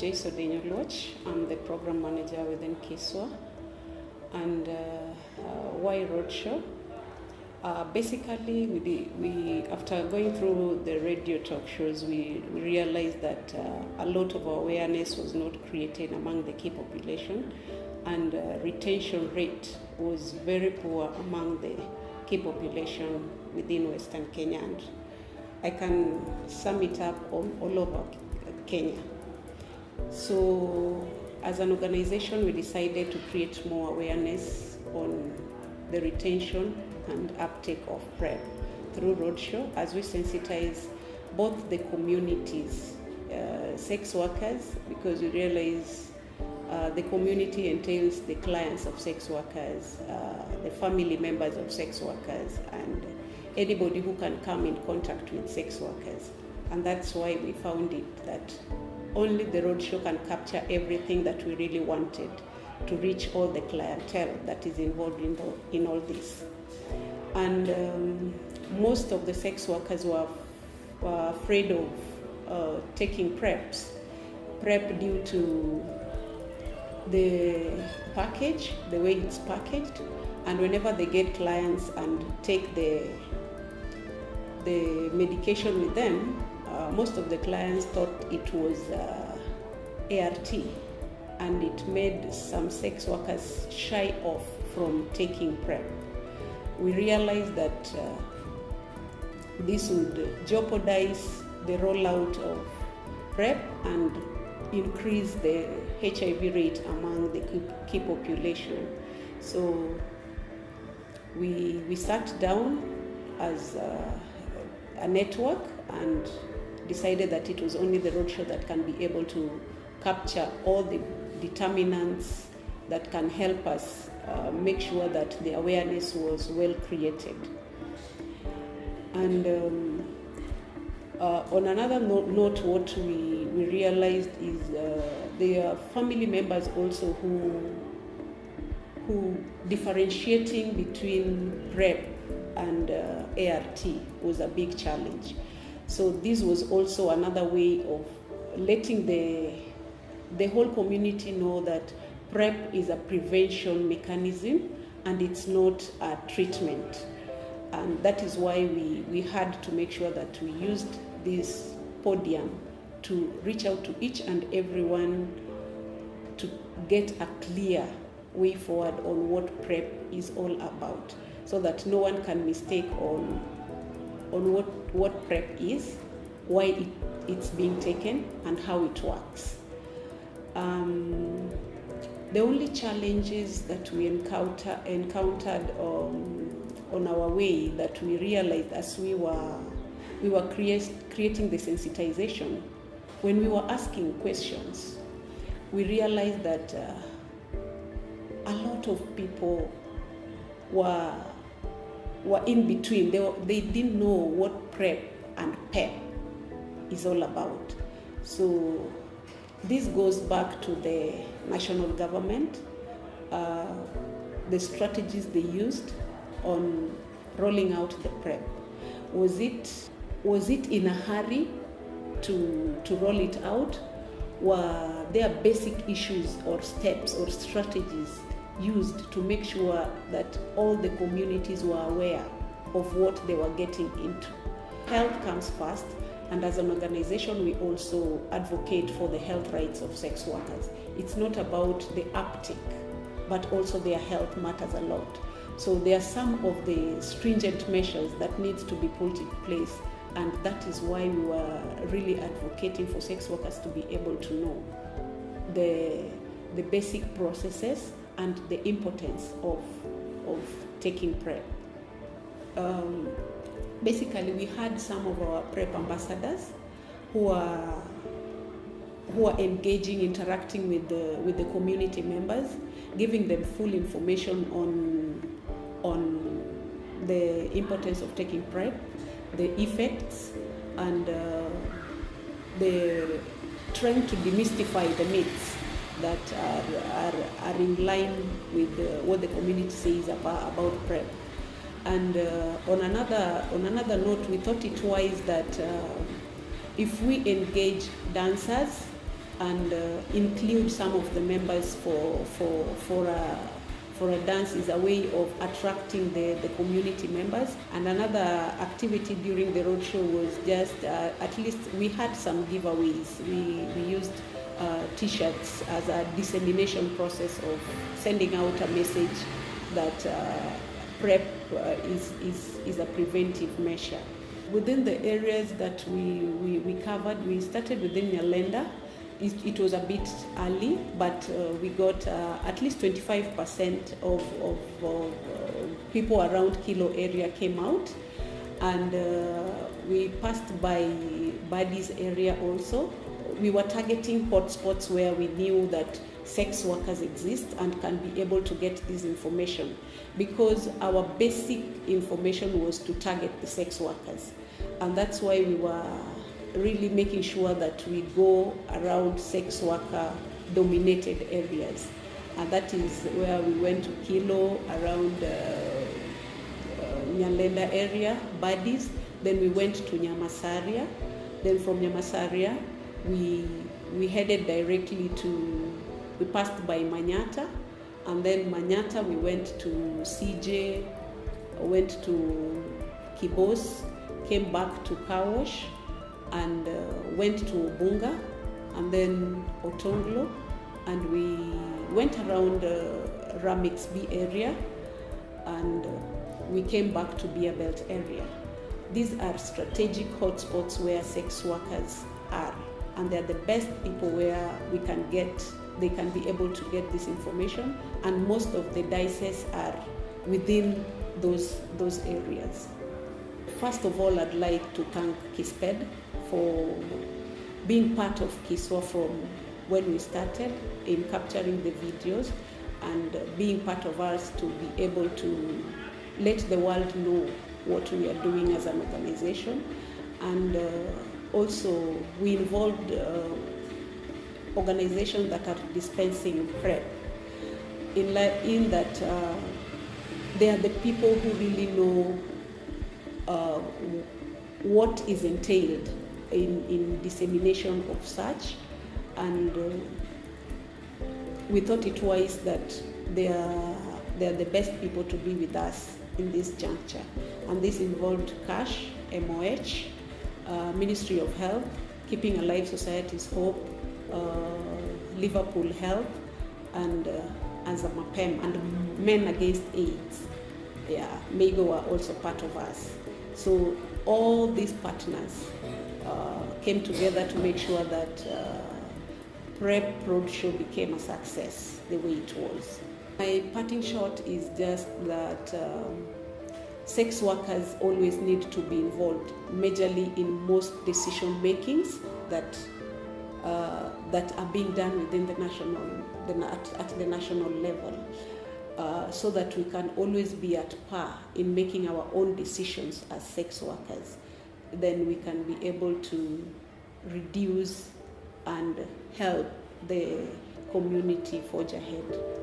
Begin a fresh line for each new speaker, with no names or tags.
Joyce Odenyoloch. I'm the program manager within KISWA. And why Roadshow? Basically, we after going through the radio talk shows, we realized that a lot of awareness was not created among the key population, and retention rate was very poor among the key population within Western Kenya. And I can sum it up all over Kenya. So as an organization, we decided to create more awareness on the retention and uptake of PrEP through Roadshow, as we sensitize both the communities, sex workers, because we realize the community entails the clients of sex workers, the family members of sex workers, and anybody who can come in contact with sex workers. And that's why we found it that only the Roadshow can capture everything that we really wanted to reach all the clientele that is involved in all this. And most of the sex workers were afraid of taking PrEP due to the package, the way it's packaged, and whenever they get clients and take the medication with them, most of the clients thought it was ART, and it made some sex workers shy off from taking PrEP. We realized that this would jeopardize the rollout of PrEP and increase the HIV rate among the key population. So we sat down as a network and decided that it was only the Roadshow that can be able to capture all the determinants that can help us make sure that the awareness was well created. And on another note, what we realized is there are family members also who differentiating between PrEP and ART was a big challenge. So this was also another way of letting the whole community know that PrEP is a prevention mechanism and it's not a treatment. And that is why we had to make sure that we used this podium to reach out to each and everyone to get a clear way forward on what PrEP is all about, so that no one can mistake on what PrEP is, why it's being taken, and how it works. The only challenges that we encountered on our way, that we realized as we were creating the sensitization, when we were asking questions, we realized that a lot of people were in between. They didn't know what PrEP and PEP is all about. So this goes back to the national government, the strategies they used on rolling out the PrEP. Was it in a hurry to roll it out? Were there basic issues or steps or strategies used to make sure that all the communities were aware of what they were getting into? Health comes first, and as an organization, we also advocate for the health rights of sex workers. It's not about the uptake, but also their health matters a lot. So there are some of the stringent measures that needs to be put in place, and that is why we were really advocating for sex workers to be able to know the basic processes and the importance of taking PrEP. Basically, we had some of our PrEP ambassadors who are engaging, interacting with the community members, giving them full information on the importance of taking PrEP, the effects, and the trying to demystify the myths that are in line with what the community says about PrEP. And on another note, we thought it wise that if we engage dancers and include some of the members for a dance is a way of attracting the community members. And another activity during the roadshow was just at least we had some giveaways. We used T-shirts as a dissemination process of sending out a message that PrEP is a preventive measure. Within the areas that we covered, we started within Nyalenda. It was a bit early, but we got at least 25% of people around Kilo area came out, and we passed by Buddy's area also. We were targeting hotspots where we knew that sex workers exist and can be able to get this information, because our basic information was to target the sex workers, and that's why we were really making sure that we go around sex worker dominated areas, and that is where we went to Kilo, around Nyalenda area, Buddies. Then we went to Nyamasaria. Then from Nyamasaria we headed directly we passed by Manyata, and then Manyata we went to CJ, went to Kibos, came back to Kawosh, and went to Obunga, and then Otonglo, and we went around Ramix B area, and we came back to Beer Belt area. These are strategic hotspots where sex workers are, and they're the best people where they can be able to get this information, and most of the diocese are within those areas. First of all, I'd like to thank KISPED for being part of KISWA from when we started in capturing the videos, and being part of us to be able to let the world know what we are doing as an organization. And also we involved organizations that are dispensing PrEP in that they are the people who really know what is entailed in dissemination of such, and we thought it wise that they are the best people to be with us in this juncture. And this involved CASH, MOH, Ministry of Health, Keeping Alive Society's Hope, Liverpool Health, and Azamapem, and Men Against AIDS. MEGO were also part of us. So all these partners came together to make sure that PrEP Roadshow became a success the way it was. My parting shot is just that sex workers always need to be involved majorly in most decision makings that are being done within at the national level, so that we can always be at par in making our own decisions as sex workers. Then we can be able to reduce and help the community forge ahead.